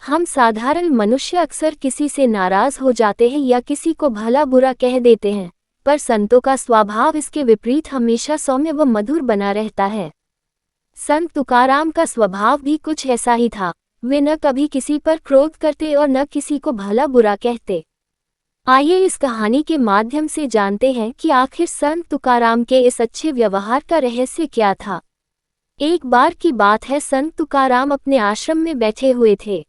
हम साधारण मनुष्य अक्सर किसी से नाराज हो जाते हैं या किसी को भला बुरा कह देते हैं, पर संतों का स्वभाव इसके विपरीत हमेशा सौम्य व मधुर बना रहता है। संत तुकाराम का स्वभाव भी कुछ ऐसा ही था। वे न कभी किसी पर क्रोध करते और न किसी को भला बुरा कहते। आइए इस कहानी के माध्यम से जानते हैं कि आखिर संत तुकाराम के इस अच्छे व्यवहार का रहस्य क्या था। एक बार की बात है, संत तुकाराम अपने आश्रम में बैठे हुए थे।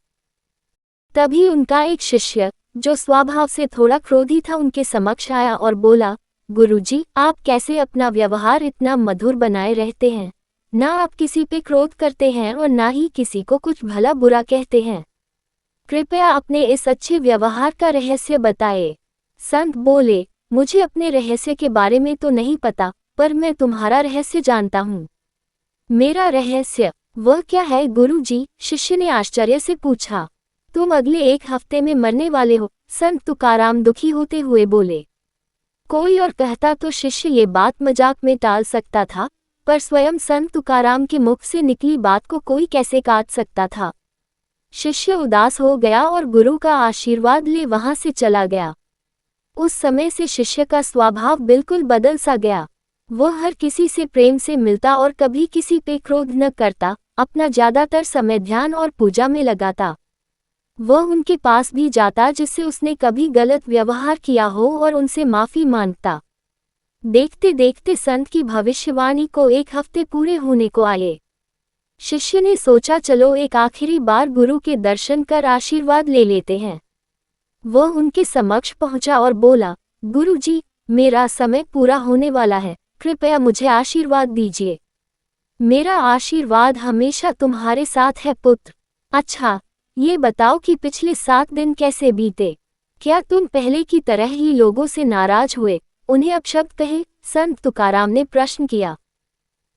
तभी उनका एक शिष्य, जो स्वभाव से थोड़ा क्रोधी था, उनके समक्ष आया और बोला, गुरुजी, आप कैसे अपना व्यवहार इतना मधुर बनाए रहते हैं? ना आप किसी पे क्रोध करते हैं और ना ही किसी को कुछ भला बुरा कहते हैं। कृपया अपने इस अच्छे व्यवहार का रहस्य बताएं। संत बोले, मुझे अपने रहस्य के बारे में तो नहीं पता, पर मैं तुम्हारा रहस्य जानता हूँ। मेरा रहस्य? वह क्या है गुरुजी? शिष्य ने आश्चर्य से पूछा। तुम अगले 1 हफ्ते में मरने वाले हो, संत तुकाराम दुखी होते हुए बोले। कोई और कहता तो शिष्य ये बात मजाक में टाल सकता था, पर स्वयं संत तुकाराम के मुख से निकली बात को कोई कैसे काट सकता था। शिष्य उदास हो गया और गुरु का आशीर्वाद ले वहां से चला गया। उस समय से शिष्य का स्वभाव बिल्कुल बदल सा गया। वह हर किसी से प्रेम से मिलता और कभी किसी पे क्रोध न करता, अपना ज्यादातर समय ध्यान और पूजा में लगाता। वह उनके पास भी जाता जिससे उसने कभी गलत व्यवहार किया हो और उनसे माफी मांगता। देखते देखते संत की भविष्यवाणी को 1 हफ्ते पूरे होने को आए। शिष्य ने सोचा, चलो एक आखिरी बार गुरु के दर्शन कर आशीर्वाद ले लेते हैं। वह उनके समक्ष पहुंचा और बोला, गुरुजी, मेरा समय पूरा होने वाला है, कृपया मुझे आशीर्वाद दीजिए। मेरा आशीर्वाद हमेशा तुम्हारे साथ है पुत्र। अच्छा, ये बताओ कि पिछले 7 दिन कैसे बीते? क्या तुम पहले की तरह ही लोगों से नाराज हुए, उन्हें अपशब्द कहे? संत तुकाराम ने प्रश्न किया।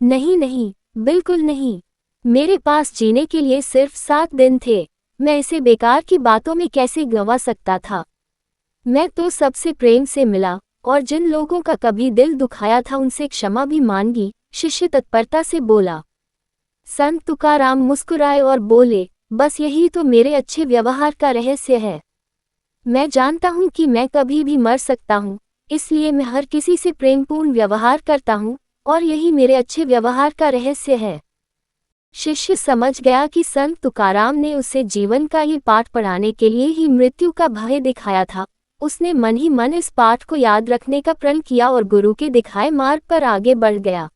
नहीं नहीं, बिल्कुल नहीं। मेरे पास जीने के लिए सिर्फ 7 दिन थे। मैं इसे बेकार की बातों में कैसे गंवा सकता था? मैं तो सबसे प्रेम से मिला और जिन लोगों का कभी दिल दुखाया था उनसे क्षमा भी मांगी, शिष्य तत्परता से बोला। संत तुकाराम मुस्कुराए और बोले, बस यही तो मेरे अच्छे व्यवहार का रहस्य है। मैं जानता हूँ कि मैं कभी भी मर सकता हूँ, इसलिए मैं हर किसी से प्रेमपूर्ण व्यवहार करता हूँ और यही मेरे अच्छे व्यवहार का रहस्य है। शिष्य समझ गया कि संत तुकाराम ने उसे जीवन का ये पाठ पढ़ाने के लिए ही मृत्यु का भय दिखाया था। उसने मन ही मन इस पाठ को याद रखने का प्रण किया और गुरु के दिखाए मार्ग पर आगे बढ़ गया।